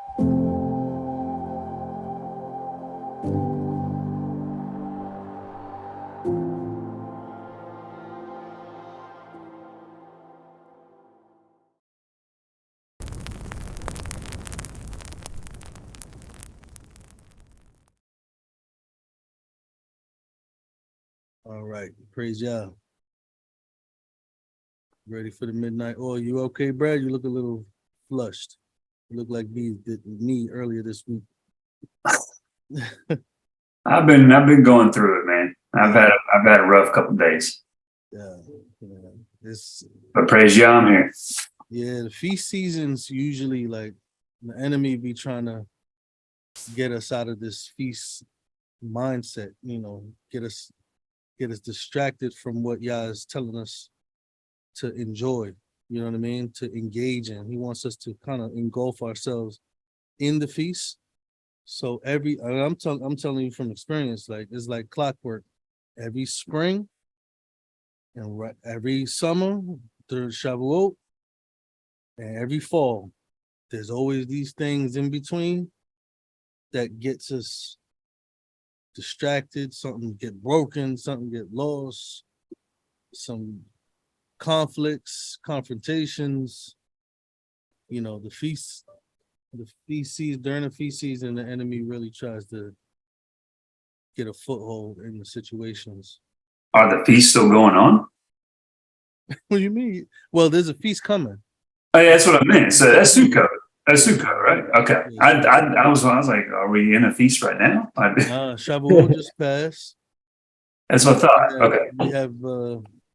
All right, praise Yah. Ready for the midnight oil? You okay, Brad? You look a little flushed. You look like me earlier this week. I've been going through it, man. I've had a rough couple of days. Yeah. It's But praise Yah, I'm here. yeah, the feast seasons usually like the enemy be trying to get us out of this feast mindset, get us distracted from what Yah is telling us to enjoy, you know what I mean, to engage in. He wants us to kind of engulf ourselves in the feast. So I'm telling you from experience, like it's like clockwork. Every spring and every summer through Shavuot, and every fall, there's always these things in between that gets us distracted. Something get broken, something get lost, some conflicts, confrontations. The feast season, during the feast season, the enemy really tries to get a foothold in the situations. Are the feasts still going on? What do you mean? Well, there's a feast coming. Oh, yeah, that's what I meant. So that's Sukkot. That's Sukkot, right? Okay. Yeah, I was like, are we in a feast right now? Shavuot just passed. That's what I thought. Okay. We have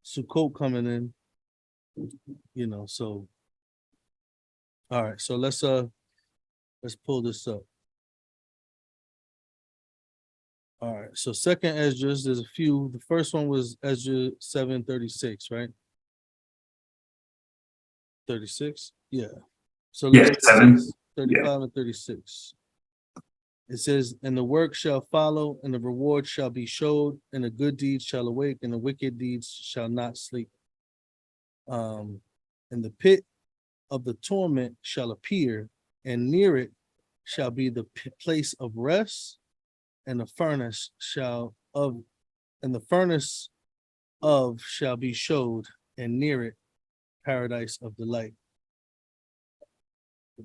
Sukkot coming in. So all right. So let's pull this up. All right. So second Esdras, there's a few. The first one was Esdras 7:36, right? 36? Yeah. So Yeah, look at 7. 35 and 36. It says, and the work shall follow, and the reward shall be showed, and the good deeds shall awake, and the wicked deeds shall not sleep. And the pit of the torment shall appear, and near it shall be the place of rest, and the furnace of shall be showed, and near it paradise of delight.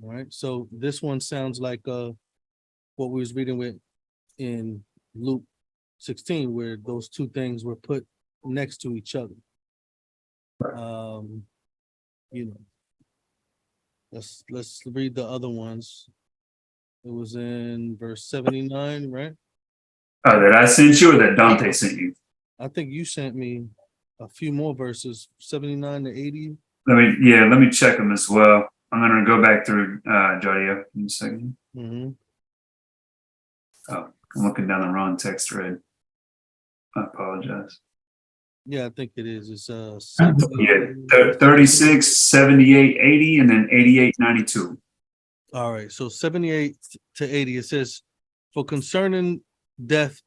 All right. So this one sounds like what we was reading with in Luke 16, where those two things were put next to each other. Let's read the other ones. It was in verse 79, right? That I sent you or that Dante sent you? I think you sent me a few more verses, 79 to 80. Let me check them as well. I'm gonna go back through Jodia in a second. Mm-hmm. Oh, I'm looking down the wrong text thread. I apologize. Yeah, I think it is. It's 36, 78, 80, and then 88, 92. All right. So 78 to 80, it says, for concerning death,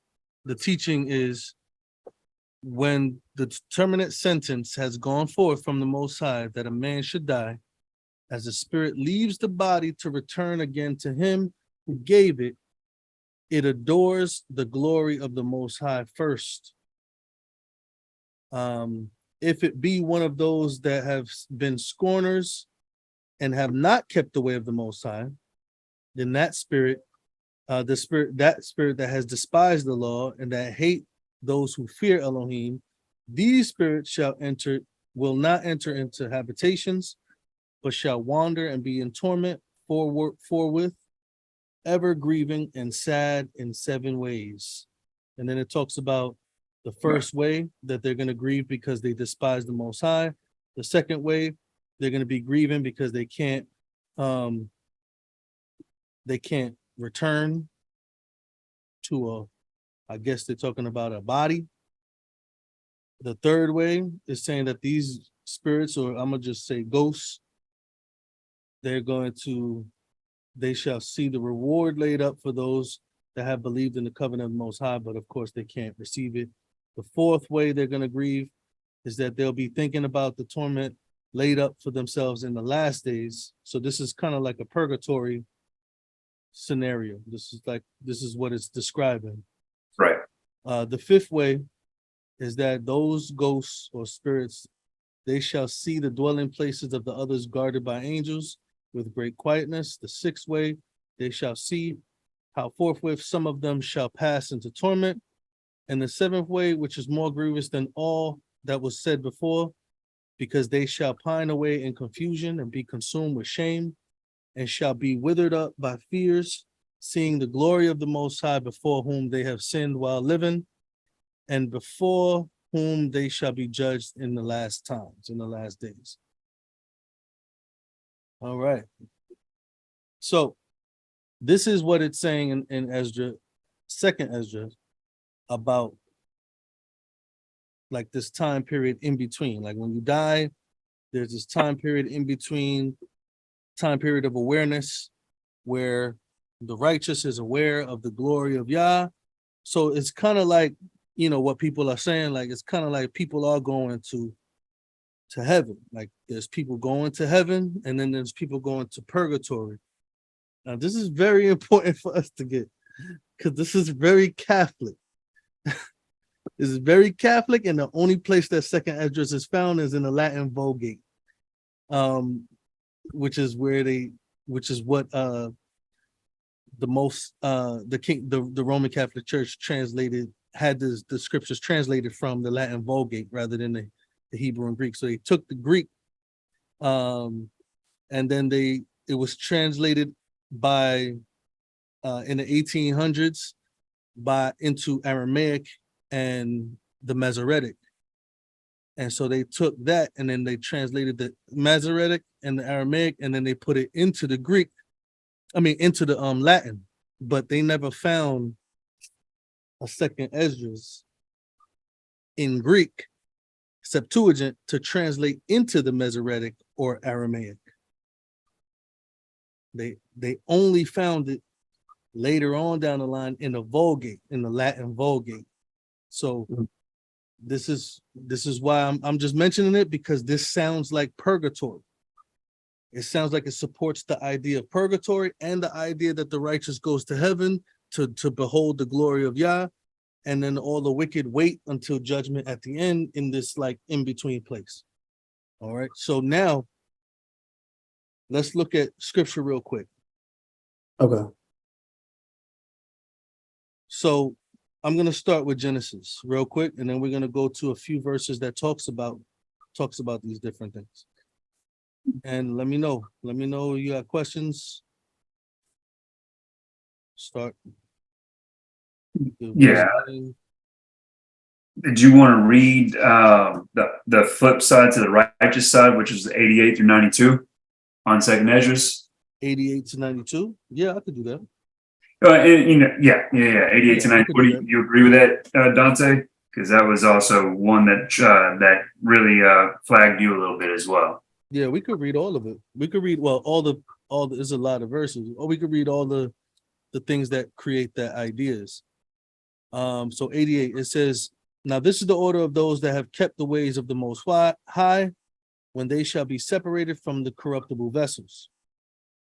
the teaching is when the determinate sentence has gone forth from the Most High that a man should die, as the spirit leaves the body to return again to him who gave it, it adores the glory of the Most High first. If it be one of those that have been scorners and have not kept the way of the Most High, then that spirit that has despised the law and that hate those who fear Elohim, these spirits will not enter into habitations, but shall wander and be in torment forthwith, ever grieving and sad in 7 ways. And then it talks about the first way that they're going to grieve because they despise the Most High. The second way, they're going to be grieving because they can't return to I guess they're talking about a body. The third way is saying that these spirits, or I'm gonna just say ghosts, they shall see the reward laid up for those that have believed in the covenant of the Most High, but of course they can't receive it. The fourth way they're going to grieve is that they'll be thinking about the torment laid up for themselves in the last days. So this is kind of like a purgatory scenario. This is what it's describing. Right. The fifth way is that those ghosts or spirits, they shall see the dwelling places of the others guarded by angels with great quietness. The sixth way, they shall see how forthwith some of them shall pass into torment. And the seventh way, which is more grievous than all that was said before, because they shall pine away in confusion and be consumed with shame, and shall be withered up by fears, seeing the glory of the Most High, before whom they have sinned while living, and before whom they shall be judged in the last times, in the last days. All right. So this is what it's saying in Esdras, second Esdras, about like this time period in between. Like when you die, there's this time period in between, time period of awareness where the righteous is aware of the glory of Yah. So it's kind of like, you know, what people are saying, like it's kind of like people are going to heaven. Like there's people going to heaven, and then there's people going to purgatory. Now this is very important for us to get, because this is very Catholic. This is very Catholic, and the only place that second Esdras is found is in the Latin Vulgate, which is what the Roman Catholic Church had the scriptures translated from the Latin Vulgate rather than the Hebrew and Greek. So they took the Greek, and then it was translated by in the 1800s into Aramaic and the Masoretic. And so they took that and then they translated the Masoretic and the Aramaic, and then they put it into the Greek, into the Latin, but they never found a second Esdras in Greek Septuagint to translate into the Masoretic or Aramaic. They only found it later on down the line in the Vulgate, in the Latin Vulgate. So this is why I'm just mentioning it, because this sounds like purgatory. It sounds like it supports the idea of purgatory and the idea that the righteous goes to heaven to behold the glory of Yah, and then all the wicked wait until judgment at the end in this like in-between place. All right. So now let's look at scripture real quick. Okay. So I'm going to start with Genesis real quick, and then we're going to go to a few verses that talks about these different things. And let me know you got questions. Start. Yeah. Did you want to read the flip side to the righteous side, which is 88 through 92 on second Esdras? 88 to 92? Yeah, I could do that. 88 to 90. Do you agree with that, Dante? Because that was also one that really flagged you a little bit as well. Yeah, we could read all of it. We could read all the there's a lot of verses, or we could read all the things that create that ideas. So 88, it says, now this is the order of those that have kept the ways of the Most High, when they shall be separated from the corruptible vessels.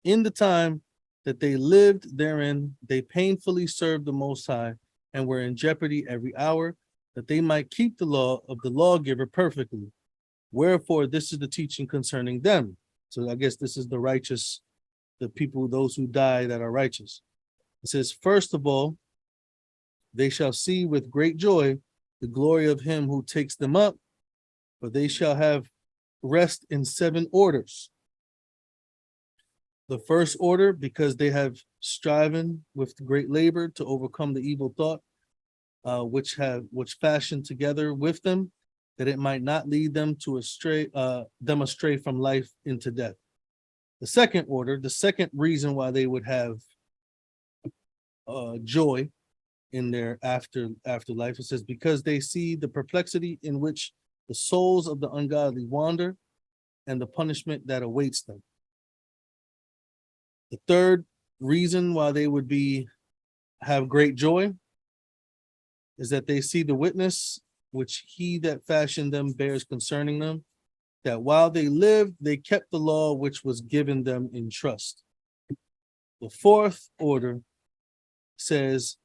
In the time that they lived therein, they painfully served the Most High and were in jeopardy every hour, that they might keep the law of the lawgiver perfectly. Wherefore, this is the teaching concerning them. So I guess this is the righteous, the people, those who die that are righteous. It says, first of all, they shall see with great joy the glory of him who takes them up, for they shall have rest in 7 orders. The first order, because they have striven with great labor to overcome the evil thought, which fashioned together with them, that it might not lead them astray from life into death. The second order, the second reason why they would have joy in their afterlife, it says, because they see the perplexity in which the souls of the ungodly wander, and the punishment that awaits them. The third reason why they would have great joy is that they see the witness which he that fashioned them bears concerning them, that while they lived, they kept the law which was given them in trust. The fourth order says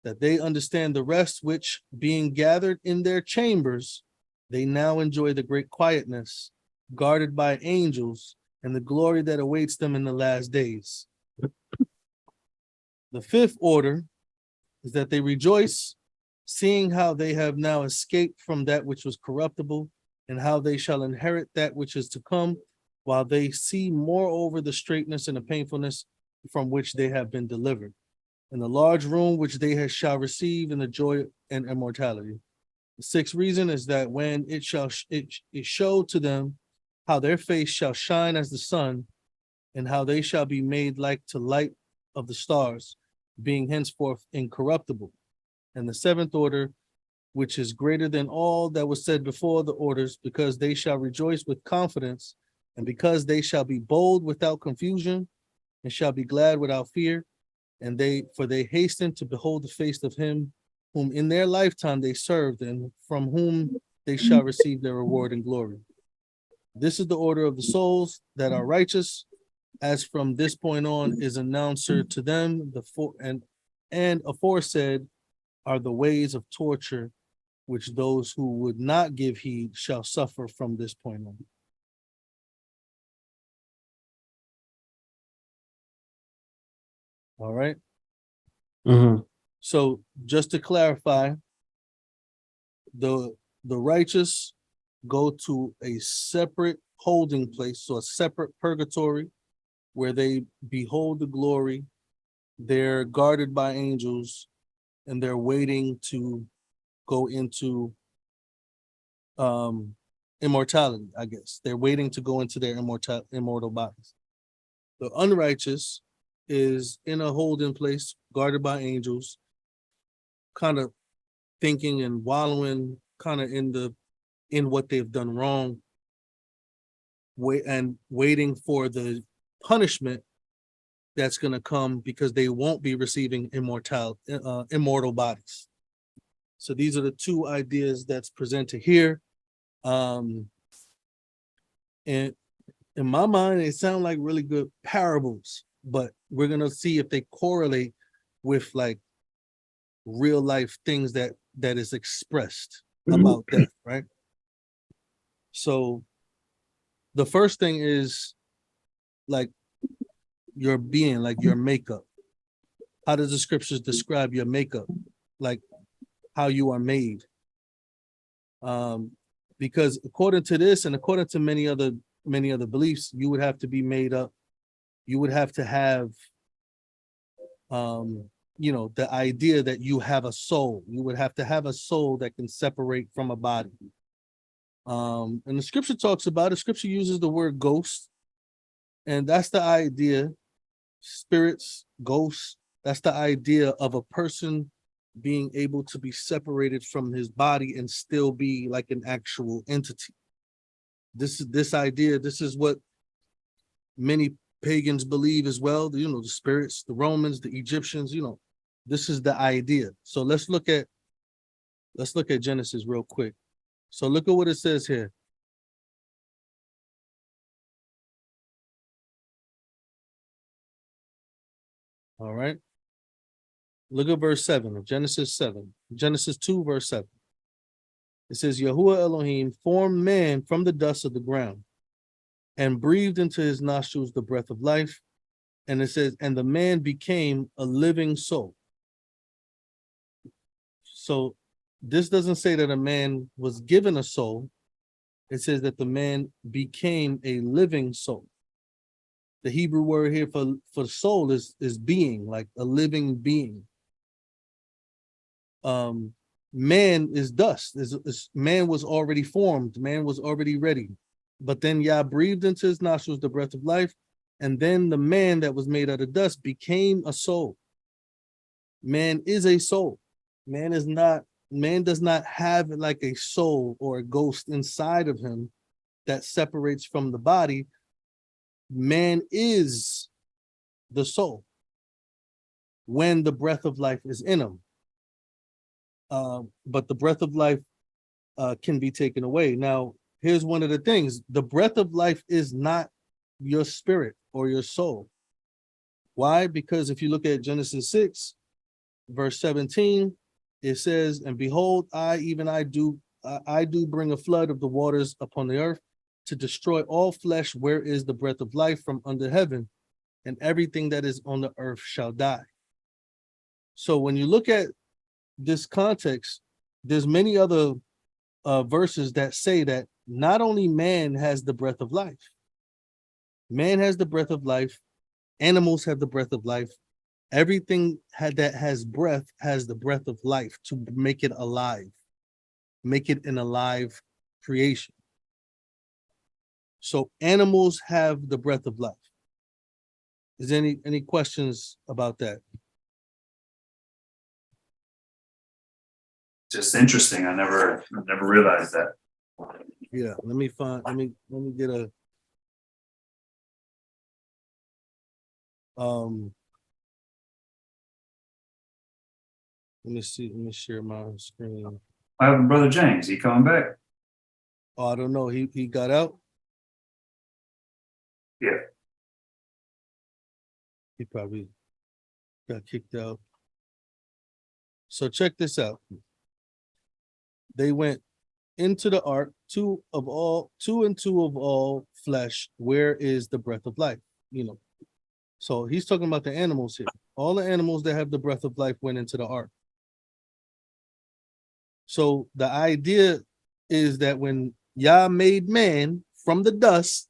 that they understand the rest which, being gathered in their chambers, they now enjoy the great quietness, guarded by angels, and the glory that awaits them in the last days. The fifth order is that they rejoice, seeing how they have now escaped from that which was corruptible, and how they shall inherit that which is to come, while they see moreover the straightness and the painfulness from which they have been delivered, in the large room which they shall receive in the joy and immortality. The sixth reason is that when it shall it show to them how their face shall shine as the sun, and how they shall be made like to light of the stars, being henceforth incorruptible. And the seventh order, which is greater than all that was said before the orders, because they shall rejoice with confidence, and because they shall be bold without confusion, and shall be glad without fear, and they hasten to behold the face of him whom in their lifetime they served, and from whom they shall receive their reward and glory. This is the order of the souls that are righteous, as from this point on is announcer to them, and aforesaid are the ways of torture which those who would not give heed shall suffer from this point on. All right. So just to clarify, the righteous go to a separate holding place, so a separate purgatory, where they behold the glory. They're guarded by angels, and they're waiting to go into immortality, I guess. They're waiting to go into their immortal bodies. The unrighteous is in a holding place, guarded by angels, kind of thinking and wallowing kind of in what they've done wrong, waiting for the punishment that's going to come, because they won't be receiving immortal bodies. So these are the two ideas that's presented here. And in my mind, they sound like really good parables, but we're going to see if they correlate with like real life things that is expressed about death, right? So the first thing is like your being, like your makeup. How does the scriptures describe your makeup? Like how you are made. Because according to this, and according to many other beliefs, you would have to be made up. You would have to have, the idea that you have a soul. You would have to have a soul that can separate from a body. And the scripture talks about it. Scripture uses the word ghost, and that's the idea. Spirits, ghosts. That's the idea of a person being able to be separated from his body and still be like an actual entity. This idea, this is what many pagans believe as well. The spirits, the Romans, the Egyptians, this is the idea. So let's look at Genesis real quick. So look at what it says here. All right. Look at verse 7 of Genesis 7. Genesis 2, verse 7. It says, Yahuwah Elohim formed man from the dust of the ground and breathed into his nostrils the breath of life. And it says, and the man became a living soul. So this doesn't say that a man was given a soul. It says that the man became a living soul. The Hebrew word here for soul is being, like a living being. Man is dust. Man was already formed. Man was already ready. But then Yah breathed into his nostrils the breath of life. And then the man that was made out of dust became a soul. Man is a soul. Man does not have like a soul or a ghost inside of him that separates from the body. Man is the soul when the breath of life is in him. But the breath of life can be taken away. Now, here's one of the things. The breath of life is not your spirit or your soul. Why? Because if you look at Genesis 6, verse 17, it says, and behold, I do bring a flood of the waters upon the earth to destroy all flesh where is the breath of life from under heaven, and everything that is on the earth shall die. So when you look at this context, there's many other verses that say that not only man has the breath of life, man has the breath of life, animals have the breath of life, everything that has breath has the breath of life to make it alive, make it an alive creation. So animals have the breath of life. Is there any questions about that? Just interesting. I never realized that. Yeah, let me get a let me see, let me share my screen. I have Brother James. He coming back? Oh, I don't know. He got out. Yeah. He probably got kicked out. So check this out. They went into the ark, two and two of all flesh. Where is the breath of life? You know. So he's talking about the animals here. All the animals that have the breath of life went into the ark. So the idea is that when Yah made man from the dust,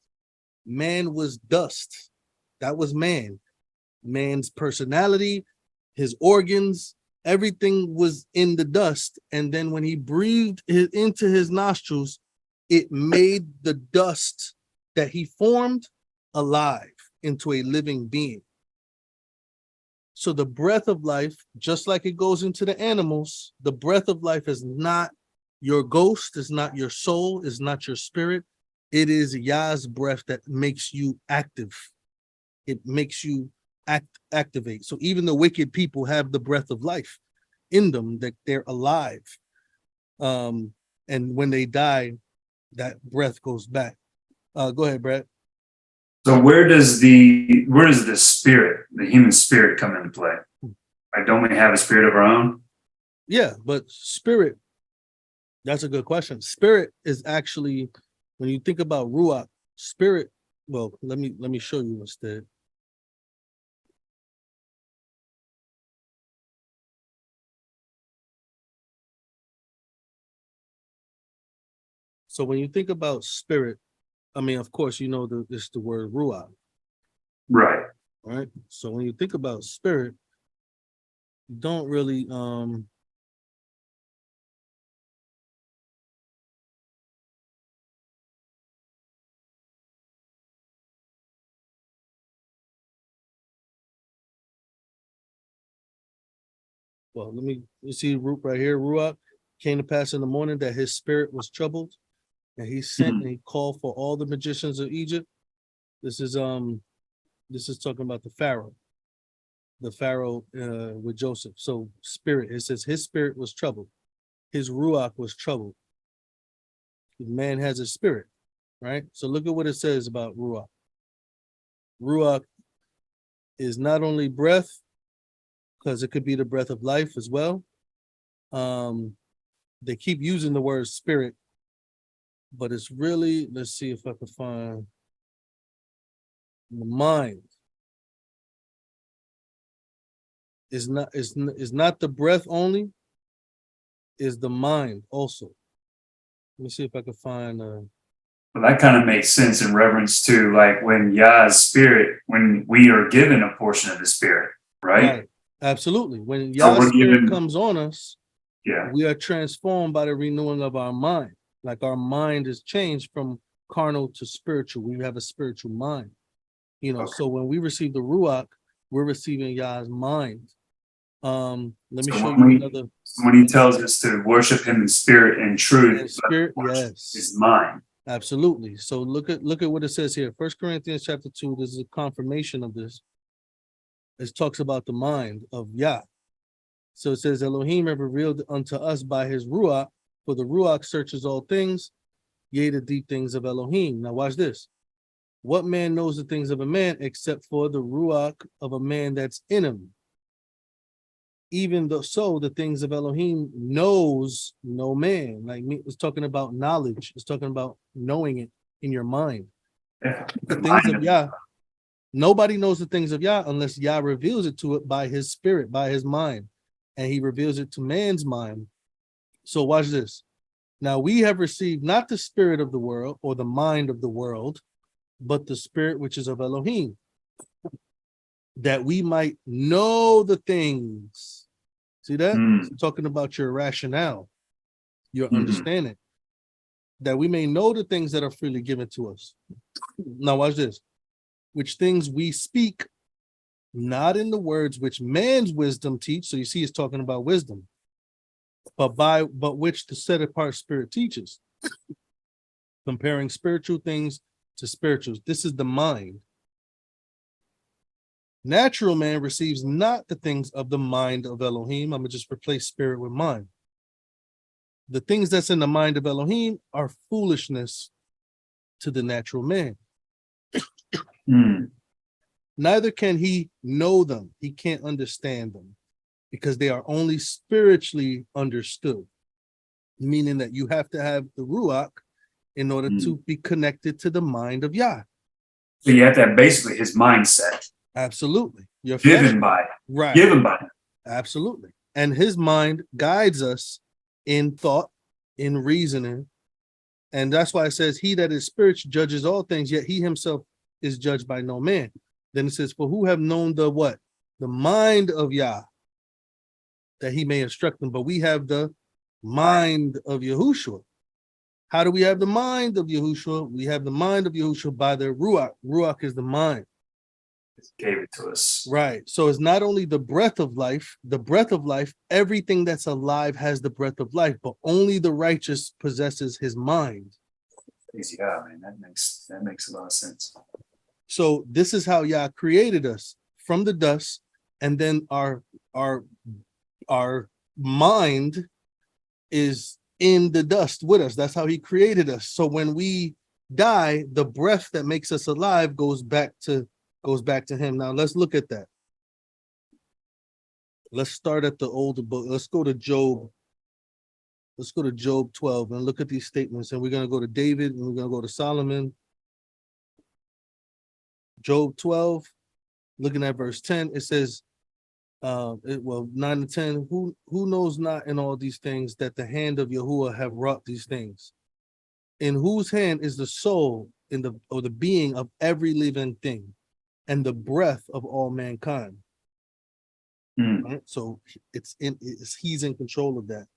man was dust. That was man. Man's personality, his organs, everything was in the dust. And then when he breathed it into his nostrils, it made the dust that he formed alive into a living being. So the breath of life, just like it goes into the animals, the breath of life is not your ghost, is not your soul, is not your spirit. It is Yah's breath that makes you active. It makes you activate. So even the wicked people have the breath of life in them, that they're alive. And when they die, that breath goes back. Go ahead, Brad. So where does the spirit, the human spirit, come into play? Like, don't we have a spirit of our own? Yeah, but spirit, that's a good question. Spirit is actually, when you think about ruach, spirit, well, let me show you instead. So when you think about spirit, I mean, of course, you know it's the word ruach. Right. Right. So when you think about spirit, you don't really well, you see root right here, ruach came to pass in the morning that his spirit was troubled, and he sent and he called for all the magicians of Egypt. This is talking about the Pharaoh with Joseph. So spirit, it says his spirit was troubled, his ruach was troubled. Man has a spirit, right? So look at what it says about ruach. Ruach is not only breath, because it could be the breath of life as well. They keep using the word spirit, but it's really, let's see if I can find the mind. Is not the breath only, is the mind also. Let me see if I can find Well, that kind of makes sense in reference to like when Yah's spirit, when we are given a portion of the spirit, right? Absolutely. When So Yah's spirit comes on us, yeah, we are transformed by the renewing of our mind. Like our mind is changed from carnal to spiritual. We have a spiritual mind. You know, okay. so when we receive the Ruach, we're receiving Yah's mind. Let me So show you another. When he tells us to worship him in spirit and truth, And spirit, yes. His mind. Absolutely. So look at what it says here. 1 Corinthians chapter 2, this is a confirmation of this. It talks about the mind of Yah. So it says, Elohim have revealed unto us by his Ruach, for the Ruach searches all things, yea, the deep things of Elohim. Now watch this. What man knows the things of a man except for the ruach of a man that's in him? Even though so, the things of Elohim knows no man. Like me, it's talking about knowledge. It's talking about knowing it in your mind. Yeah. The things of Yah. Nobody knows the things of Yah unless Yah reveals it to it by his spirit, by his mind. And he reveals it to man's mind. So watch this. Now we have received not the spirit of the world or the mind of the world, but the spirit which is of Elohim, that we might know the things. See that? It's talking about your rationale, your understanding, that we may know the things that are freely given to us. Now watch this. Which things we speak, not in the words which man's wisdom teach. So you see, it's talking about wisdom, but which the set apart spirit teaches, comparing spiritual things to spirituals. This is the mind. Natural man receives not the things of the mind of Elohim. I'm gonna just replace spirit with mind. The things that's in the mind of Elohim are foolishness to the natural man. Neither can he know them. He can't understand them because they are only spiritually understood, meaning that you have to have the ruach in order to be connected to the mind of Yah. So you have to have basically his mindset. Absolutely. Your Given by. Right. Given by. Absolutely. And his mind guides us in thought, in reasoning. And that's why it says, he that is spiritual judges all things, yet he himself is judged by no man. Then it says, for who have known the what? The mind of Yah, that he may instruct them. But we have the mind of Yahushua. How do we have the mind of Yahushua? We have the mind of Yahushua by the ruach. Ruach is the mind. Gave it to us. Right. So it's not only the breath of life, everything that's alive has the breath of life, but only the righteous possesses his mind. Yeah, man, that makes a lot of sense. So this is how Yah created us from the dust, and then our mind is in the dust with us. That's how he created us. So when we die, the breath that makes us alive goes back to him. Now let's look at that. Let's start at the older book. Let's go to Job. Let's go to Job 12 and look at these statements. And we're going to go to David and we're going to go to Solomon. Job 12, looking at verse 10, it says, 9 and 10, who knows not in all these things that the hand of Yahuwah have wrought these things? In whose hand is the soul or the being of every living thing, and the breath of all mankind? Right? So he's in control of that.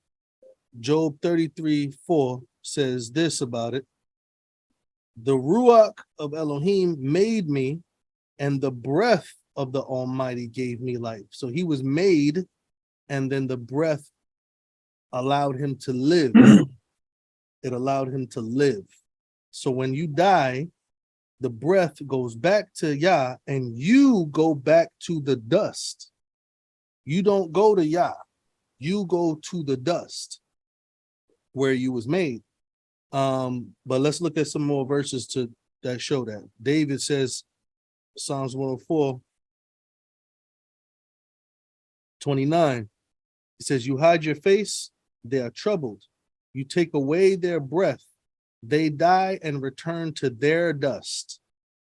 Job 33:4 says this about it. The ruach of Elohim made me, and the breath of the Almighty gave me life. So he was made, and then the breath allowed him to live. It allowed him to live. So when you die, the breath goes back to Yah, and you go back to the dust. You don't go to Yah. You go to the dust where you was made. But let's look at some more verses that show that. David says, Psalms 104, 29. He says, you hide your face, they are troubled. You take away their breath, they die and return to their dust.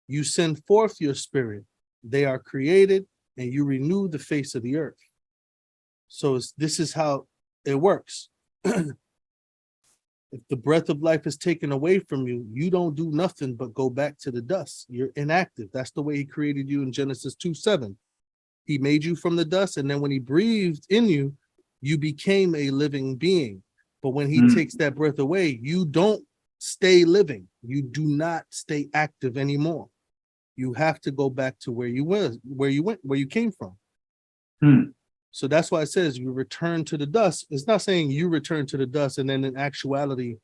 You send forth your spirit, they are created, and you renew the face of the earth. So this is how it works. If the breath of life is taken away from you, you don't do nothing but go back to the dust. You're inactive. That's the way he created you in Genesis 2:7. He made you from the dust, and then when he breathed in you, you became a living being. But when he takes that breath away, you don't stay living. You do not stay active anymore. You have to go back to where you came from. So that's why it says you return to the dust. It's not saying you return to the dust and then in actuality,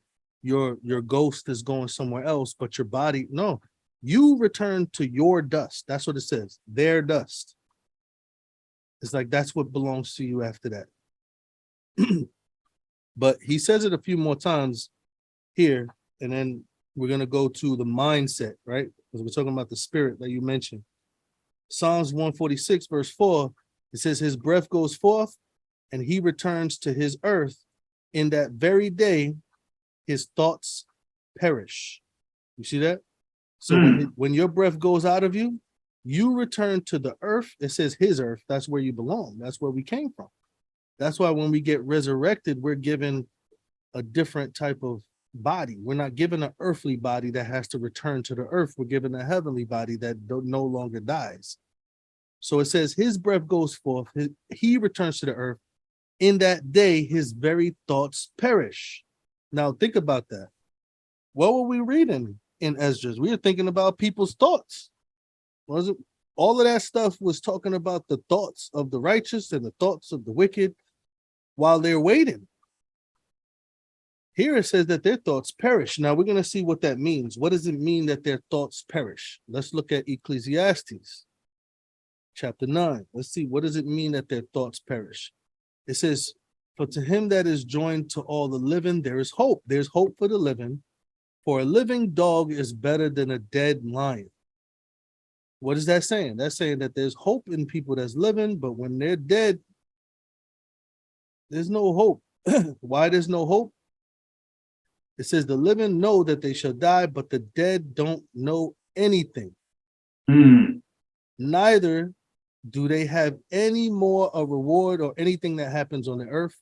your ghost is going somewhere else, but your body, no, you return to your dust. That's what it says, their dust. It's like that's what belongs to you after that. But he says it a few more times here, and then we're going to go to the mindset, right? Because we're talking about the spirit that you mentioned. Psalms 146, verse 4, it says, his breath goes forth and he returns to his earth. In that very day, his thoughts perish. You see that? So when your breath goes out of you, you return to the earth. It says his earth. That's where you belong. That's where we came from. That's why when we get resurrected, we're given a different type of body. We're not given an earthly body that has to return to the earth. We're given a heavenly body that no longer dies. So it says his breath goes forth. He returns to the earth. In that day, his very thoughts perish. Now think about that. What were we reading in Esdras? We were thinking about people's thoughts. Was it? All of that stuff was talking about the thoughts of the righteous and the thoughts of the wicked while they're waiting. Here it says that their thoughts perish. Now we're going to see what that means. What does it mean that their thoughts perish? Let's look at Ecclesiastes chapter 9. Let's see, what does it mean that their thoughts perish? It says, for to him that is joined to all the living, there is hope. There's hope for the living. For a living dog is better than a dead lion. What is that saying? That's saying that there's hope in people that's living, but when they're dead, there's no hope. Why there's no hope? It says the living know that they shall die, but the dead don't know anything. Neither do they have any more a reward or anything that happens on the earth.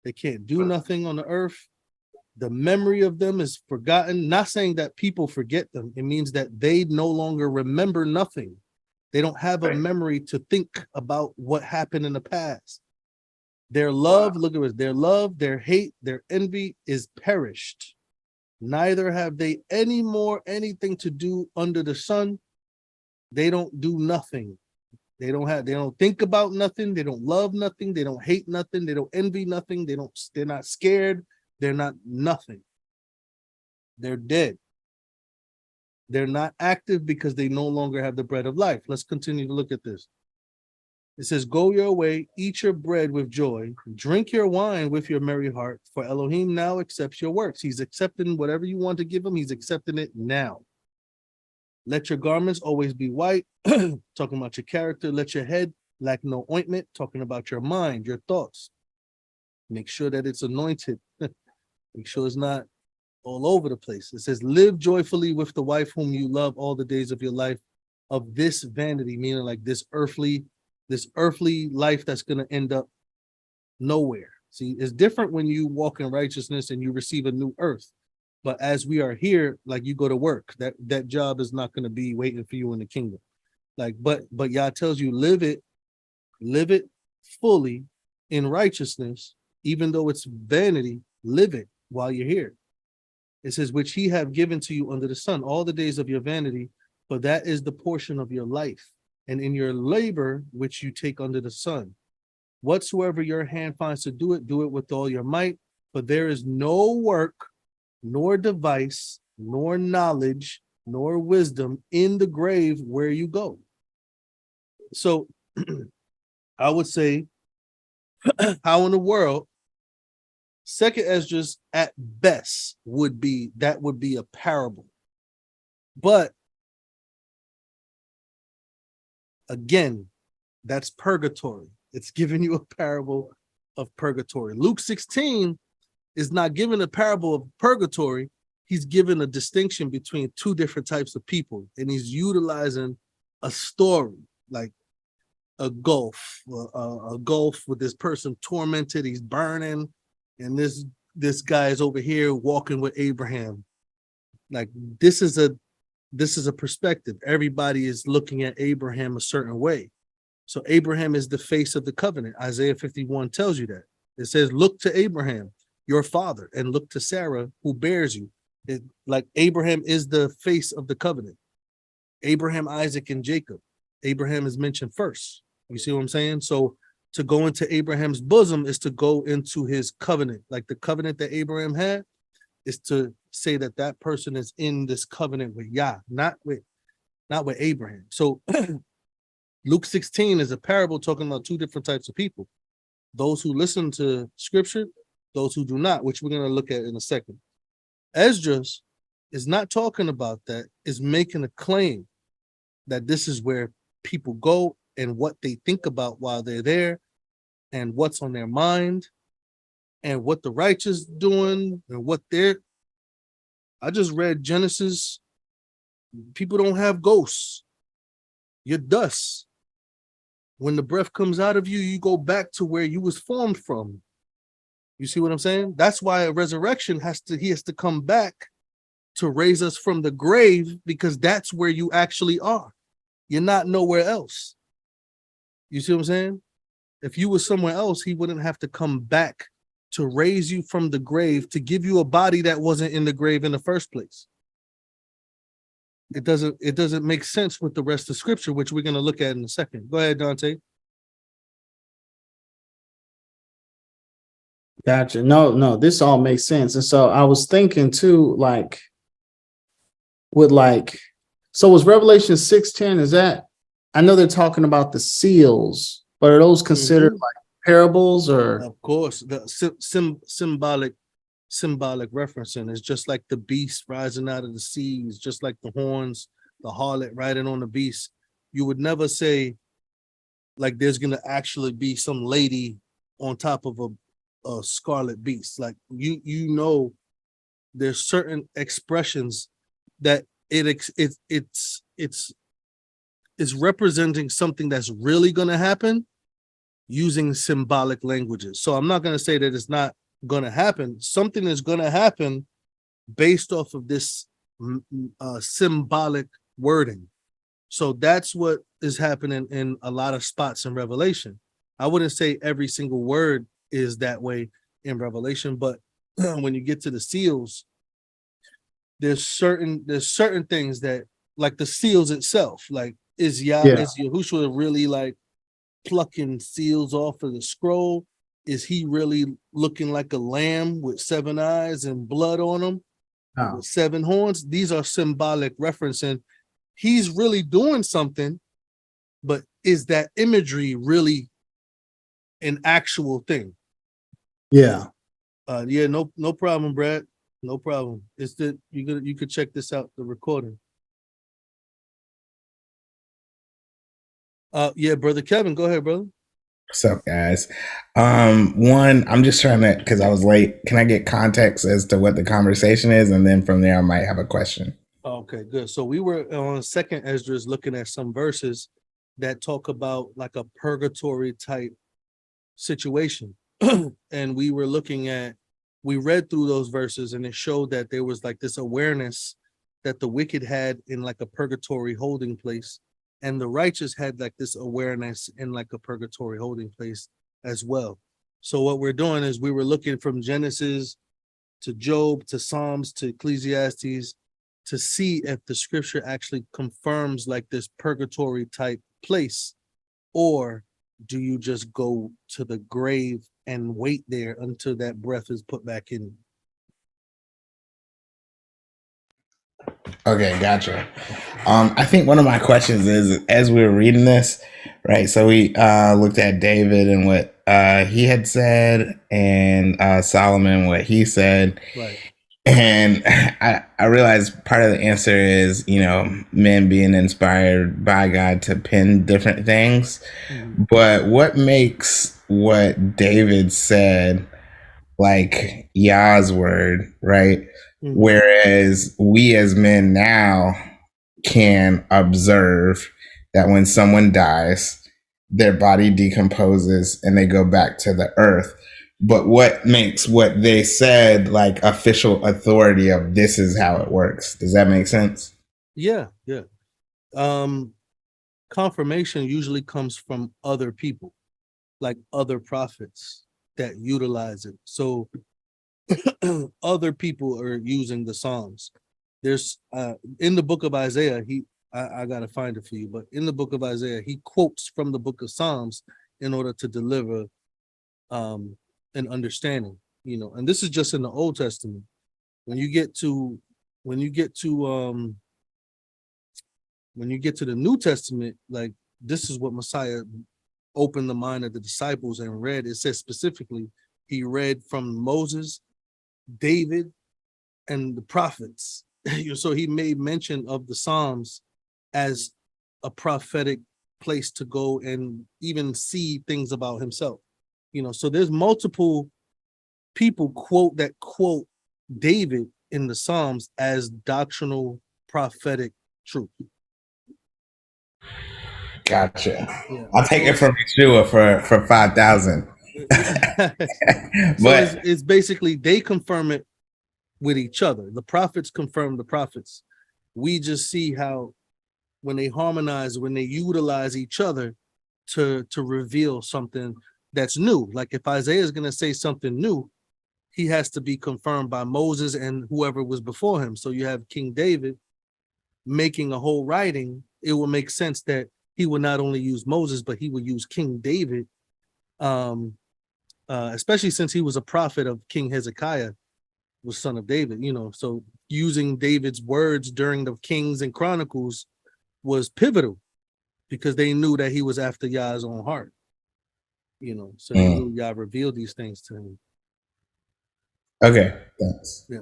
They can't do nothing on the earth. The memory of them is forgotten. Not saying that people forget them. It means that they no longer remember nothing. They don't have a memory to think about what happened in the past. Their love, look at this, their love, their hate, their envy is perished. Neither have they any more anything to do under the sun. They don't do nothing. They don't think about nothing. They don't love nothing. They don't hate nothing. They don't envy nothing. They're not scared. They're not nothing. They're dead. They're not active because they no longer have the bread of life. Let's continue to look at this. It says, go your way, eat your bread with joy, drink your wine with your merry heart, for Elohim now accepts your works. He's accepting whatever you want to give him. He's accepting it now. Let your garments always be white, talking about your character. Let your head lack no ointment, talking about your mind, your thoughts. Make sure that it's anointed. Make sure it's not all over the place. It says, live joyfully with the wife whom you love all the days of your life, of this vanity, meaning like this earthly life that's going to end up nowhere. See, it's different when you walk in righteousness and you receive a new earth. But as we are here, like you go to work, that job is not going to be waiting for you in the kingdom. Like, but Yah tells you, live it fully in righteousness, even though it's vanity, live it while you're here. It says, which he have given to you under the sun, all the days of your vanity, for that is the portion of your life. And in your labor, which you take under the sun, whatsoever your hand finds to do it with all your might. For there is no work, nor device, nor knowledge, nor wisdom in the grave where you go. So I would say, how in the world, second Esdras at best would be a parable. But again, that's purgatory. It's giving you a parable of purgatory. Luke 16 is not giving a parable of purgatory. He's given a distinction between two different types of people, and he's utilizing a story, like a gulf with this person tormented, he's burning, and this guy is over here walking with Abraham. Like this is a perspective. Everybody is looking at Abraham a certain way. So Abraham is the face of the covenant. Isaiah 51 tells you that. It says, look to Abraham, your father, and look to Sarah, who bears you. Like Abraham is the face of the covenant. Abraham, Isaac, and Jacob. Abraham is mentioned first. You see what I'm saying? So to go into Abraham's bosom is to go into his covenant. Like the covenant that Abraham had is to say that person is in this covenant with Yah, not with Abraham. So Luke 16 is a parable talking about two different types of people. Those who listen to scripture, those who do not, which we're going to look at in a second. Esdras is not talking about that, is making a claim that this is where people go and what they think about while they're there and what's on their mind and what the righteous doing and what they're. I just read Genesis. People don't have ghosts. You're dust. When the breath comes out of you, you go back to where you was formed from. You see what I'm saying? That's why a resurrection he has to come back to raise us from the grave, because that's where you actually are. You're not nowhere else. You see what I'm saying? If you were somewhere else, he wouldn't have to come back to raise you from the grave to give you a body that wasn't in the grave in the first place. It doesn't make sense with the rest of scripture, which we're going to look at in a second. Go ahead, Dante. Gotcha. No, this all makes sense. And so I was thinking too, so was Revelation 6:10, is that, I know they're talking about the seals, but are those considered like parables or? Of course, the symbolic referencing is just like the beast rising out of the seas, just like the horns, the harlot riding on the beast. You would never say like there's going to actually be some lady on top of a scarlet beast. Like you know, there's certain expressions that it's representing something that's really going to happen using symbolic languages. So I'm not going to say that it's not going to happen. Something is going to happen based off of this symbolic wording. So that's what is happening in a lot of spots in Revelation. I wouldn't say every single word is that way in Revelation, but when you get to the seals, there's certain things that, like the seals itself, like is Yahushua really like plucking seals off of the scroll? Is he really looking like a lamb with 7 eyes and blood on him, with 7 horns? These are symbolic referencing. He's really doing something, but is that imagery really an actual thing? Yeah. No problem, Brad. No problem. It's that you could check this out, the recording. Yeah, brother Kevin, go ahead, brother. What's up, guys? One, I'm just trying to, because I was late. Can I get context as to what the conversation is, and then from there I might have a question. Okay, good. So we were on second ESDRAS looking at some verses that talk about like a purgatory type situation. And we read through those verses, and it showed that there was like this awareness that the wicked had in like a purgatory holding place, and the righteous had like this awareness in like a purgatory holding place as well. So what we're doing is we were looking from Genesis to Job to Psalms to Ecclesiastes to see if the scripture actually confirms like this purgatory type place, or do you just go to the grave and wait there until that breath is put back in? Okay, gotcha. I think one of my questions is, as we were reading this, right? So we looked at David and what he had said, and Solomon, what he said. Right. And I realized part of the answer is, men being inspired by God to pen different things. Mm-hmm. But what makes what David said like Yah's word, right? Mm-hmm. Whereas we as men now can observe that when someone dies, their body decomposes and they go back to the earth. But what makes what they said like official authority of this is how it works? Does that make sense? Yeah. Confirmation usually comes from other people, like other prophets that utilize it. So other people are using the Psalms. There's in the book of Isaiah, I gotta find it for you, but in the book of Isaiah, he quotes from the book of Psalms in order to deliver an understanding, and this is just in the Old Testament. When you get to the New Testament, like this is what Messiah opened the mind of the disciples and read. It says specifically, he read from Moses, David, and the prophets. so he made mention of the Psalms as a prophetic place to go and even see things about himself. So there's multiple people quote David in the Psalms as doctrinal prophetic truth. Gotcha. Yeah. I'll take it from Yeshua for 5,000. So But it's basically they confirm it with each other. The prophets confirm the prophets. We just see how when they harmonize, when they utilize each other to reveal something that's new. Like if Isaiah is going to say something new, he has to be confirmed by Moses and whoever was before him. So you have King David making a whole writing. It will make sense that he would not only use Moses, but he would use King David, especially since he was a prophet of King Hezekiah, was son of David. So using David's words during the Kings and Chronicles was pivotal because they knew that he was after Yah's own heart. So they knew Yah revealed these things to him. okay, thanks. Yeah,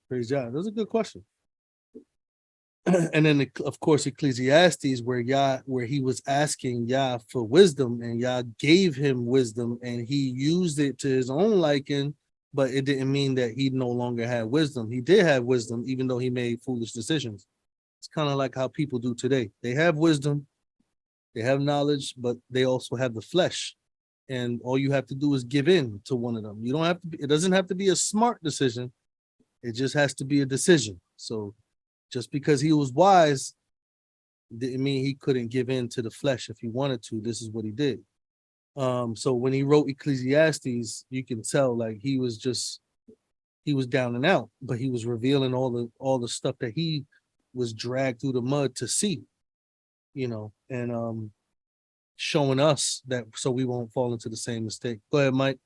praise Yah. That was a good question. And then, of course, Ecclesiastes, where he was asking Yah for wisdom, and Yah gave him wisdom, and he used it to his own liking, but it didn't mean that he no longer had wisdom. He did have wisdom, even though he made foolish decisions. It's kind of like how people do today. They have wisdom, they have knowledge, but they also have the flesh. And all you have to do is give in to one of them. You don't have to. It doesn't have to be a smart decision. It just has to be a decision. So just because he was wise didn't mean he couldn't give in to the flesh if he wanted to. This is what he did. So when he wrote Ecclesiastes, you can tell like he was down and out, but he was revealing all the stuff that he was dragged through the mud to see, and showing us that so we won't fall into the same mistake. Go ahead, Mike.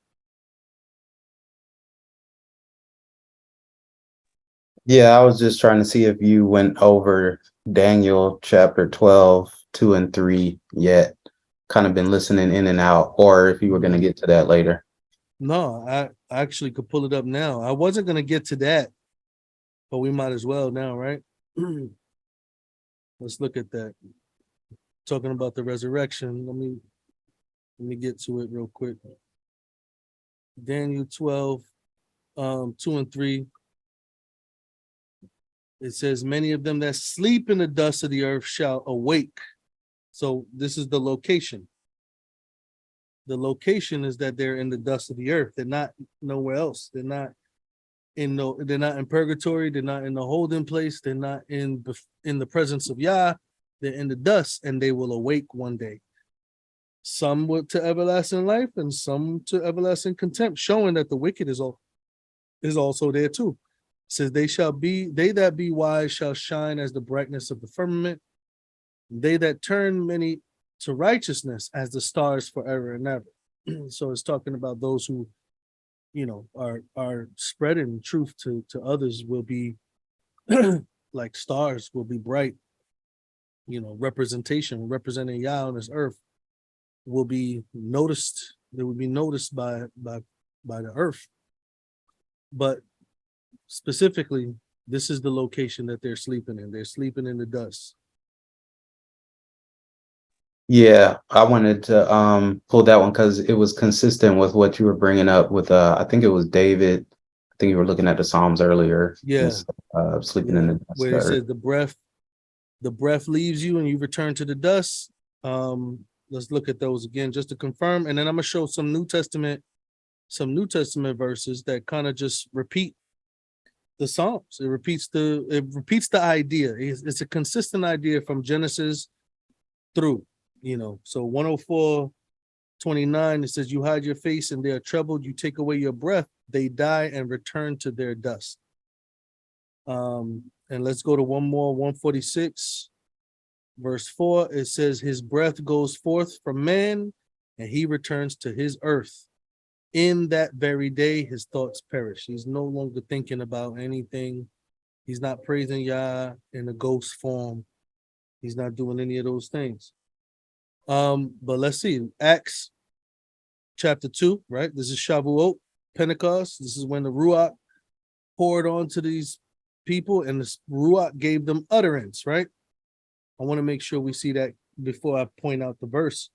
Yeah, I was just trying to see if you went over Daniel chapter 12, 2 and 3 yet. Kind of been listening in and out, or if you were going to get to that later. No, I actually could pull it up now. I wasn't going to get to that, but we might as well now, right? Let's look at that. Talking about the resurrection. Let me get to it real quick. Daniel 12, 2 and 3. It says, many of them that sleep in the dust of the earth shall awake. So this is the location. The location is that they're in the dust of the earth. They're not nowhere else. They're not in purgatory. They're not in the holding place. They're not in the presence of Yah. They're in the dust, and they will awake one day. Some to everlasting life, and some to everlasting contempt, showing that the wicked is also there too. It says they that be wise shall shine as the brightness of the firmament. They that turn many to righteousness as the stars forever and ever. So it's talking about those who, are spreading truth to others will be like stars, will be bright. Representing Yah on this earth will be noticed. They will be noticed by the earth. But specifically, this is the location that they're sleeping in. They're sleeping in the dust. Yeah, I wanted to pull that one because it was consistent with what you were bringing up with I think it was David. I think you were looking at the Psalms earlier. Yeah. Sleeping in the dust. Where it says the breath leaves you and you return to the dust. Let's look at those again just to confirm, and then I'm gonna show some New Testament verses that kind of just repeat the Psalms. It repeats the idea. It's a consistent idea from Genesis through. So 104:29, it says, you hide your face and they are troubled. You take away your breath. They die and return to their dust. And let's go to one more, 146, verse 4. It says, his breath goes forth from man and he returns to his earth. In that very day, his thoughts perish. He's no longer thinking about anything. He's not praising Yah in a ghost form. He's not doing any of those things. But let's see. Acts chapter 2, right? This is Shavuot, Pentecost. This is when the Ruach poured onto these people, and the Ruach gave them utterance, right? I want to make sure we see that before I point out the verse.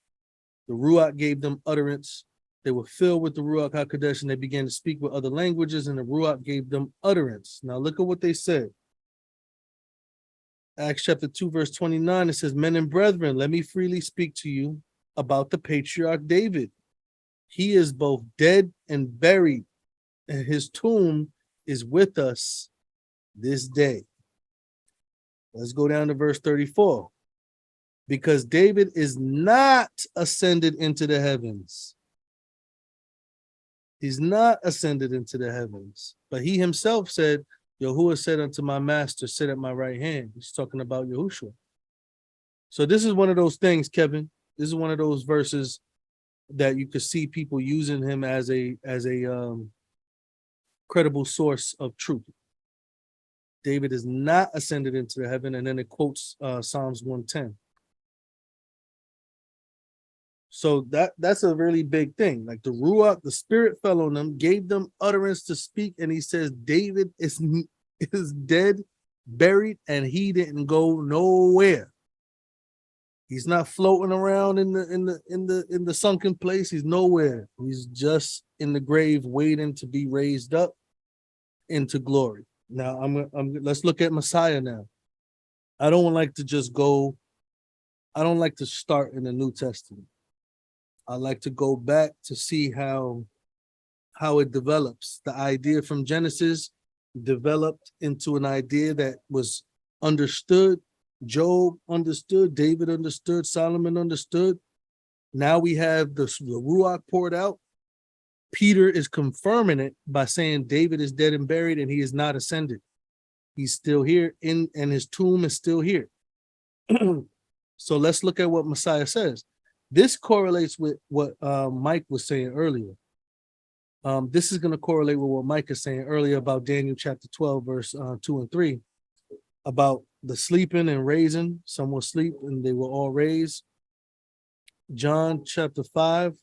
The Ruach gave them utterance. They were filled with the Ruach HaKodesh, and they began to speak with other languages, and the Ruach gave them utterance. Now look at what they said. Acts chapter 2, verse 29, it says, men and brethren, let me freely speak to you about the patriarch David. He is both dead and buried, and his tomb is with us this day. Let's go down to verse 34. Because David is not ascended into the heavens. He's not ascended into the heavens. But he himself said, yahuah said unto my master, sit at my right hand. He's talking about Yahushua. So this is one of those things, Kevin. This is one of those verses that you could see people using him as a credible source of truth. David is not ascended into the heaven, and then it quotes Psalms 110. So that's a really big thing. Like the Ruach, the Spirit fell on them, gave them utterance to speak, and he says David is dead, buried, and he didn't go nowhere. He's not floating around in the sunken place. He's nowhere. He's just in the grave, waiting to be raised up into glory. Now let's look at Messiah now. I don't like to start in the New Testament. I like to go back to see how it develops. The idea from Genesis developed into an idea that was understood. Job understood, David understood, Solomon understood. Now we have the Ruach poured out. Peter is confirming it by saying David is dead and buried, and he is not ascended. He's still here, and his tomb is still here. So let's look at what Messiah says. This correlates with what Mike was saying earlier. This is going to correlate with what Mike is saying earlier about Daniel chapter 12, verse 2 and 3, about the sleeping and raising. Some will sleep and they will all raise. John chapter 5.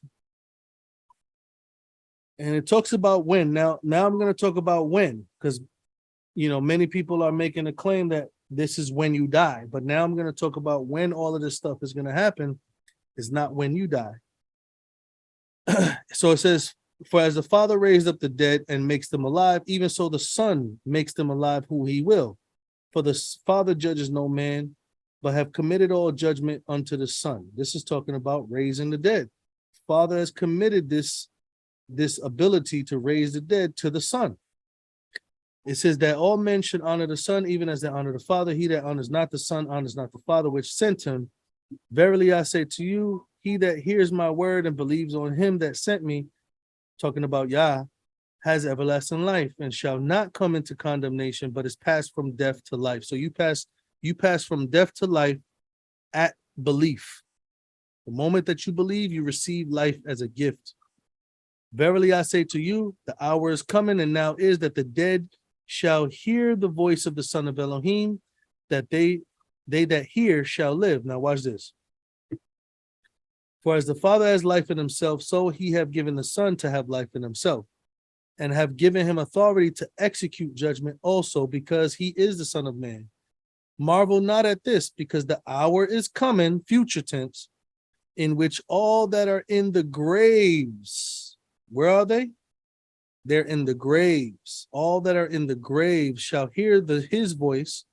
And it talks about when. Now I'm going to talk about when, because, many people are making a claim that this is when you die. But now I'm going to talk about when all of this stuff is going to happen. Is not when you die. So it says, for as the Father raised up the dead and makes them alive, even so the Son makes them alive who he will. For the Father judges no man, but have committed all judgment unto the Son. This is talking about raising the dead. Father has committed this ability to raise the dead to the Son. It says that all men should honor the Son, even as they honor the Father. He that honors not the Son honors not the Father which sent him. Verily I say to you, he that hears my word and believes on him that sent me, talking about Yah, has everlasting life and shall not come into condemnation, but is passed from death to life. So you pass from death to life at belief. The moment that you believe, you receive life as a gift. Verily I say to you, the hour is coming, and now is, that the dead shall hear the voice of the Son of Elohim, that they that hear shall live. Now watch this. For as the Father has life in himself, so he have given the Son to have life in himself, and have given him authority to execute judgment also, because he is the Son of Man. Marvel not at this, because the hour is coming, future tense, in which all that are in the graves, where are they? They're in the graves. All that are in the graves shall hear his voice,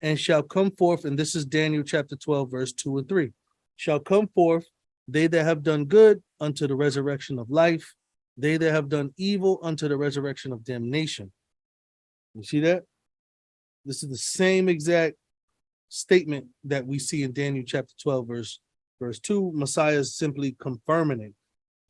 and shall come forth, and this is Daniel chapter 12, verse 2 and 3, shall come forth, they that have done good unto the resurrection of life, they that have done evil unto the resurrection of damnation. You see that? This is the same exact statement that we see in Daniel chapter 12, verse 2. Messiah is simply confirming it.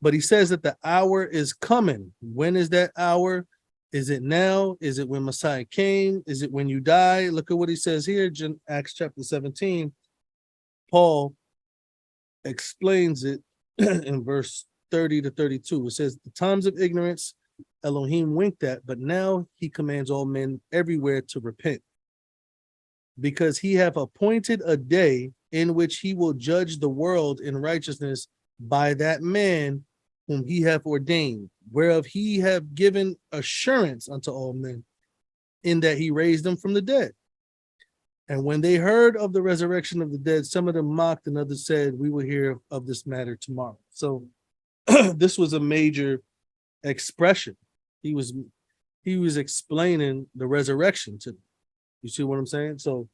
But he says that the hour is coming. When is that hour? Is it now? Is it when Messiah came? Is it when you die? Look at what he says here, Acts chapter 17. Paul explains it in verse 30 to 32. It says, the times of ignorance Elohim winked at, but now he commands all men everywhere to repent, because he hath appointed a day in which he will judge the world in righteousness by that man whom he hath ordained, whereof he hath given assurance unto all men, in that he raised them from the dead. And when they heard of the resurrection of the dead, some of them mocked and others said, we will hear of this matter tomorrow. So this was a major expression. He was explaining the resurrection to them. You see what I'm saying? So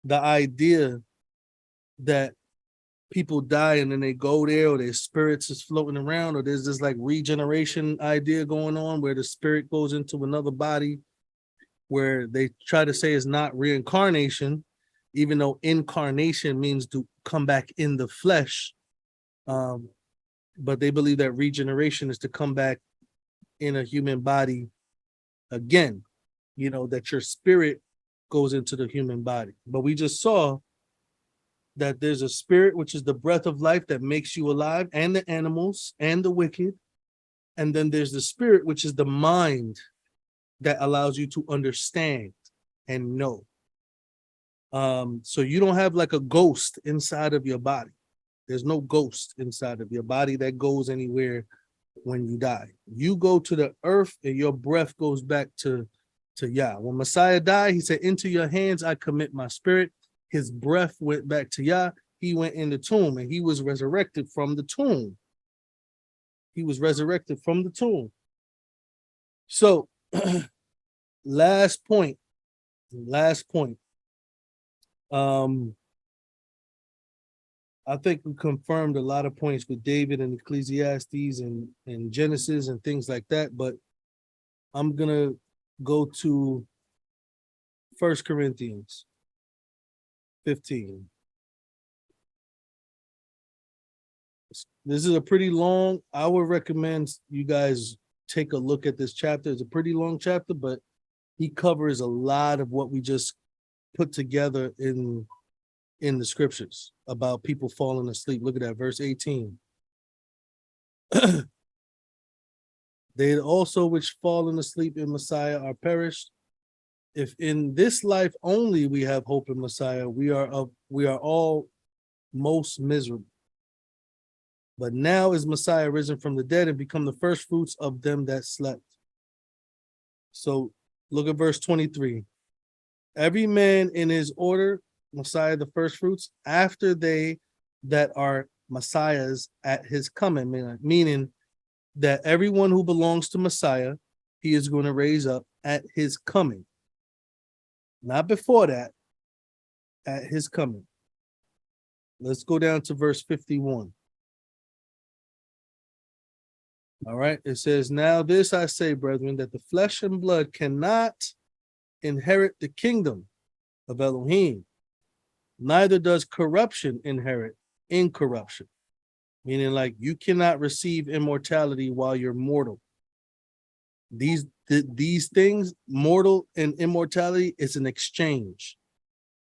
the idea that people die and then they go there, or their spirits is floating around, or there's this like regeneration idea going on where the spirit goes into another body, where they try to say it's not reincarnation, even though incarnation means to come back in the flesh. But they believe that regeneration is to come back in a human body again, you know, that your spirit goes into the human body. But we just saw that there's a spirit, which is the breath of life that makes you alive, and the animals and the wicked. And then there's the spirit, which is the mind that allows you to understand and know. So you don't have like a ghost inside of your body. There's no ghost inside of your body that goes anywhere when you die. You go to the earth and your breath goes back to Yah. When Messiah died, he said, into your hands I commit my spirit. His breath went back to Yah. He went in the tomb and he was resurrected from the tomb. He was resurrected from the tomb. So last point. I think we confirmed a lot of points with David and Ecclesiastes and Genesis and things like that, but I'm gonna go to 1 Corinthians 15. This is a pretty long, I would recommend you guys take a look at this chapter. It's a pretty long chapter, but he covers a lot of what we just put together in the scriptures about people falling asleep. Look at that, verse 18. They also which fallen asleep in Messiah are perished. If in this life only we have hope in Messiah, we are all most miserable. But now is Messiah risen from the dead and become the first fruits of them that slept. So look at verse 23. Every man in his order, Messiah the first fruits, after they that are Messiahs at his coming, meaning that everyone who belongs to Messiah, he is going to raise up at his coming. Not before that, at his coming. Let's go down to verse 51. All right, it says, now this I say, brethren, that the flesh and blood cannot inherit the kingdom of Elohim, neither does corruption inherit incorruption. Meaning like you cannot receive immortality while you're mortal. These things, mortal and immortality, is an exchange,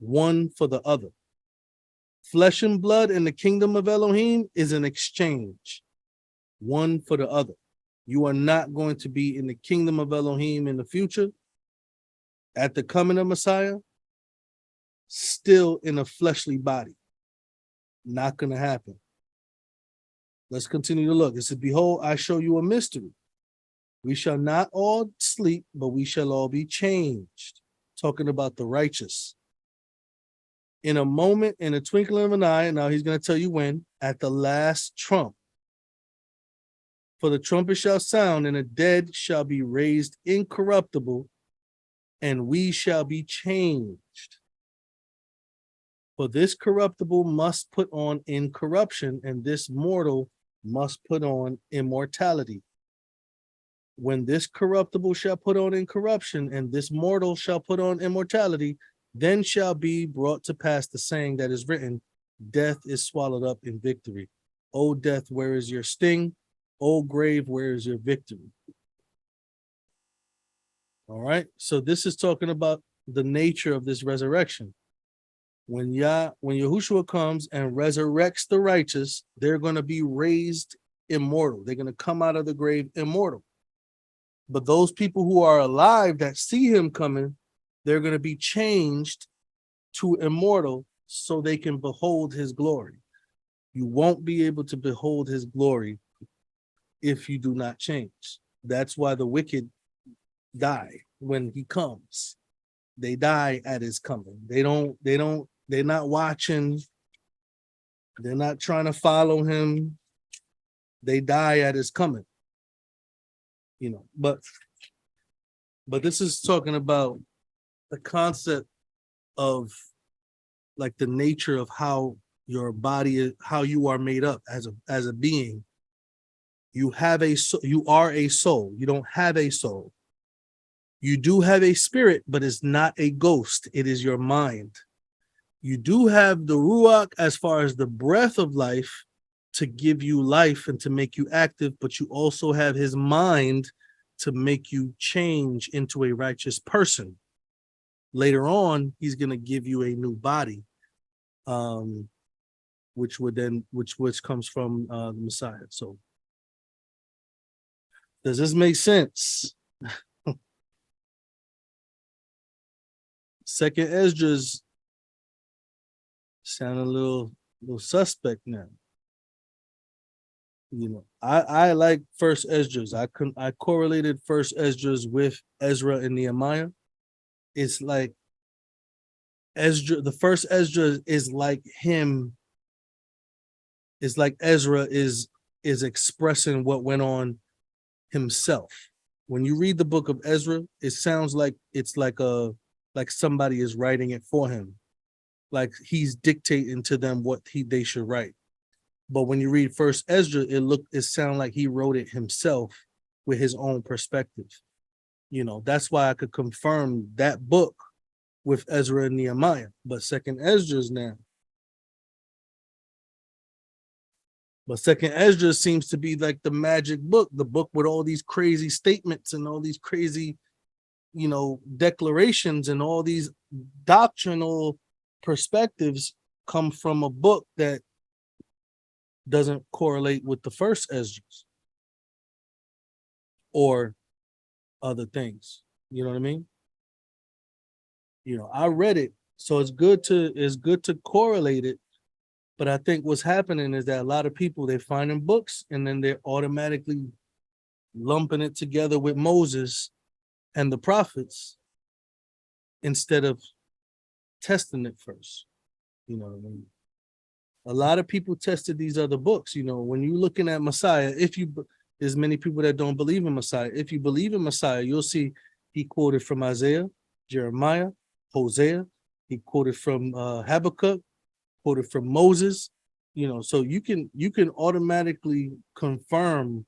one for the other. Flesh and blood in the kingdom of Elohim is an exchange, one for the other. You are not going to be in the kingdom of Elohim in the future, at the coming of Messiah, still in a fleshly body. Not going to happen. Let's continue to look. It says, behold, I show you a mystery. We shall not all sleep, but we shall all be changed. Talking about the righteous. In a moment, in a twinkling of an eye, now he's going to tell you when, at the last trump. For the trumpet shall sound, and the dead shall be raised incorruptible, and we shall be changed. For this corruptible must put on incorruption, and this mortal must put on immortality. When this corruptible shall put on incorruption, and this mortal shall put on immortality, then shall be brought to pass the saying that is written, death is swallowed up in victory. O death, where is your sting? O grave, where is your victory? All right, so this is talking about the nature of this resurrection. When Yahushua comes and resurrects the righteous, they're going to be raised immortal. They're going to come out of the grave immortal. But those people who are alive that see him coming, they're going to be changed to immortal so they can behold his glory. You won't be able to behold his glory if you do not change. That's why the wicked die. when he comes. They die at his coming. They're not watching. They're not trying to follow him. They die at his coming. You know, but this is talking about the concept of like the nature of how your body is, how you are made up as a being. You have a soul, you are a soul. You don't have a soul. You do have a spirit, but it's not a ghost. It is your mind. You do have the ruach as far as the breath of life to give you life and to make you active, but you also have his mind to make you change into a righteous person. Later on, he's going to give you a new body, which comes from the Messiah. So does this make sense? Second Esdras sound a little suspect now. You know, I like first Esdras. I correlated first Esdras with Ezra and Nehemiah. It's like Esdras, the first Esdras is like him. It's like Ezra is expressing what went on himself. When you read the book of Ezra, it sounds like it's like somebody is writing it for him. Like he's dictating to them what they should write. But when you read First Ezra, it sounds like he wrote it himself with his own perspective. You know, that's why I could confirm that book with Ezra and Nehemiah. But Second Esdras now. But Second Esdras seems to be like the magic book, the book with all these crazy statements and all these crazy, you know, declarations and all these doctrinal perspectives come from a book that doesn't correlate with the first Esdras or other things. You know what I mean? You know, I read it, so it's good to correlate it. But I think what's happening is that a lot of people, they're finding books and then they're automatically lumping it together with Moses and the prophets instead of testing it first. You know what I mean? A lot of people tested these other books. You know, when you're looking at Messiah, there's many people that don't believe in Messiah. If you believe in Messiah, you'll see he quoted from Isaiah, Jeremiah, Hosea. He quoted from Habakkuk, quoted from Moses. You know, so you can automatically confirm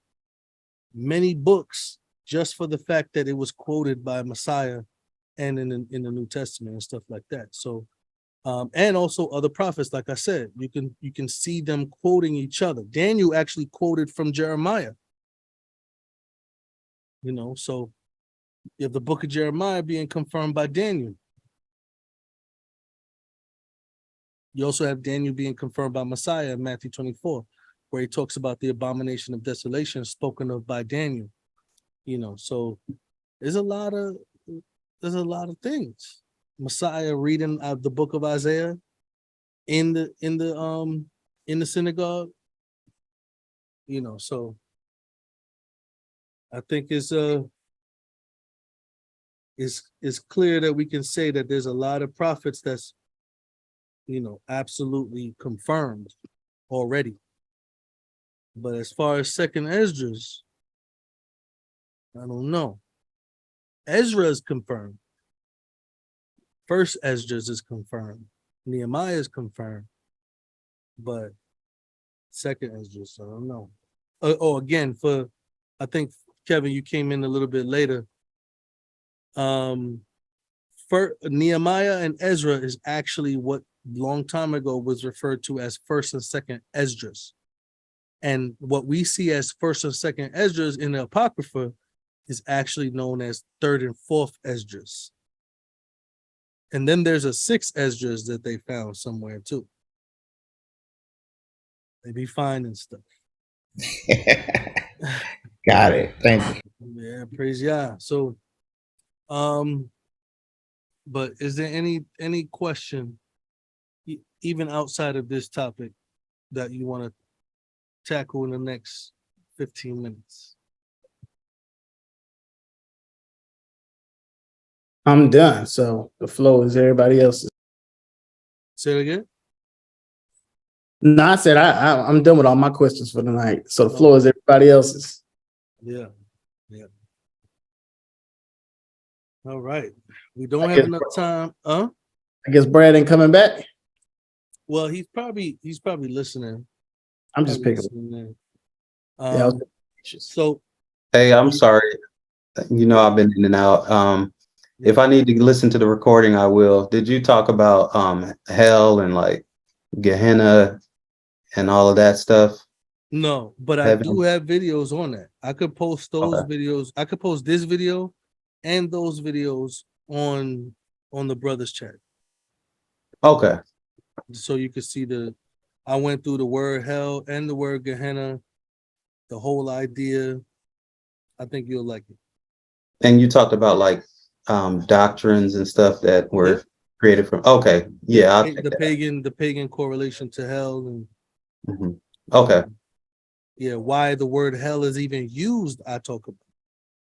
many books just for the fact that it was quoted by Messiah and in the New Testament and stuff like that. So and also other prophets, like I said, you can see them quoting each other. Daniel actually quoted from Jeremiah. You know, so you have the book of Jeremiah being confirmed by Daniel. You also have Daniel being confirmed by Messiah in Matthew 24, where he talks about the abomination of desolation spoken of by Daniel. You know, so there's a lot of things. Messiah reading out the book of Isaiah in the synagogue. You know, so I think it's clear that we can say that there's a lot of prophets that's, you know, absolutely confirmed already. But as far as second Esdras, I don't know. Ezra is confirmed. First Esdras is confirmed. Nehemiah is confirmed. But second Esdras, I don't know. Again, I think, Kevin, you came in a little bit later. Nehemiah and Ezra is actually what long time ago was referred to as first and second Esdras. And what we see as first and second Esdras in the Apocrypha is actually known as third and fourth Esdras. And then there's a sixth Esdras that they found somewhere too. They be finding stuff. Got it. Thank you. Yeah, praise Yah. So, but is there any question, even outside of this topic, that you want to tackle in the next 15 minutes? I'm done. So the flow is everybody else's. Say it again. No, I said I'm done with all my questions for tonight. So the floor is everybody else's. Yeah. Yeah. All right. We don't I have guess- enough time. I guess Brad ain't coming back. Well, he's probably listening. I'm just Probably picking. listening in. Yeah, I was- So Hey, I'm sorry. You know, I've been in and out. If I need to listen to the recording, I will. Did you talk about hell and like Gehenna and all of that stuff? no, but I Heaven? do have videos on that. I could post those Okay. videos. I could post this video and those videos on the brothers chat, Okay. so you could see I went through the word hell and the word Gehenna, the whole idea. I think you'll like it. And you talked about like doctrines and stuff that were Yeah. created from. Okay. Yeah, I'll check the that pagan correlation to hell and out. Mhm. Okay. yeah, why the word hell is even used. I talk about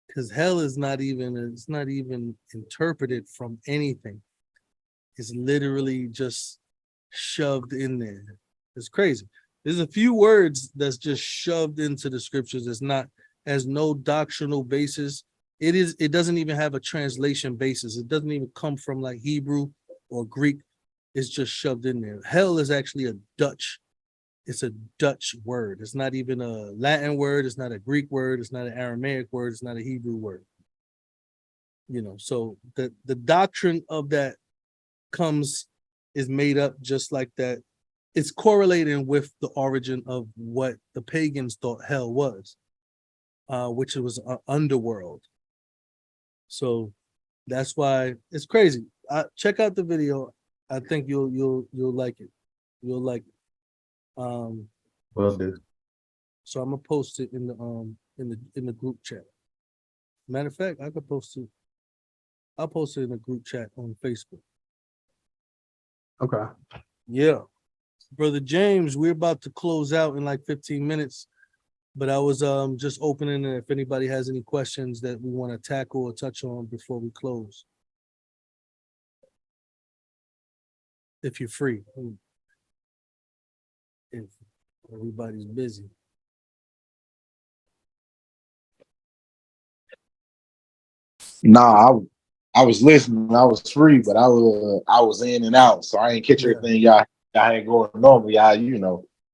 because hell is not even interpreted from anything. It's literally just shoved in there. It's crazy. There's a few words that's just shoved into the scriptures. It's not has no doctrinal basis. It doesn't even have a translation basis. It doesn't even come from like Hebrew or Greek. It's just shoved in there. Hell is actually it's a Dutch word. It's not even a Latin word. It's not a Greek word. It's not an Aramaic word. It's not a Hebrew word. So the doctrine of that is made up just like that. It's correlating with the origin of what the pagans thought hell was, which was an underworld. So that's why it's crazy. Check out the video. I think you'll like it. You'll like it. Will do. So I'm gonna post it in the group chat. Matter of fact, I'll post it in the group chat on Facebook. Okay. Yeah. Brother James, we're about to close out in like 15 minutes. But I was just opening it if anybody has any questions that we want to tackle or touch on before we close. If you're free. If everybody's busy. Nah, I was listening. I was free, but I was in and out, so I ain't catch everything y'all had going on. But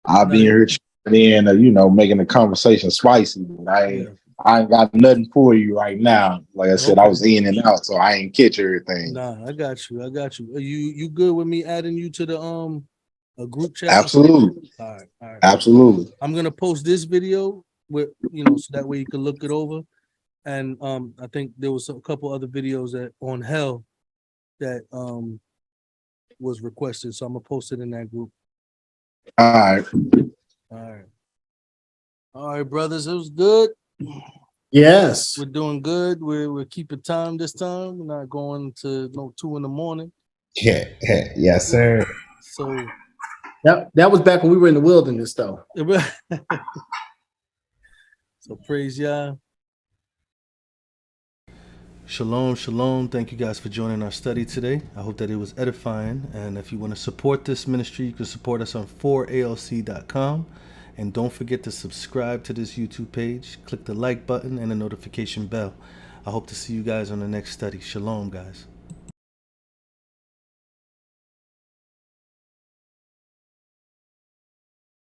I'll be in here checking in, making the conversation spicy. But I ain't got nothing for you right now. Like I said, I was in and out, so I ain't catch everything. Nah, I got you. Are you good with me adding you to the a group chat? Absolutely. All right. Absolutely. I'm gonna post this video with so that way you can look it over. And I think there was a couple other videos that on hell that was requested. So I'm gonna post it in that group. All right. All right, brothers. It was good. Yes. We're doing good. We're keeping time this time. We're not going to 2 a.m. Yeah. Yes, sir. So that was back when we were in the wilderness, though. So praise Yah. Shalom, shalom. Thank you guys for joining our study today. I hope that it was edifying. And if you want to support this ministry, you can support us on 4alc.com. And don't forget to subscribe to this YouTube page. Click the like button and the notification bell. I hope to see you guys on the next study. Shalom, guys.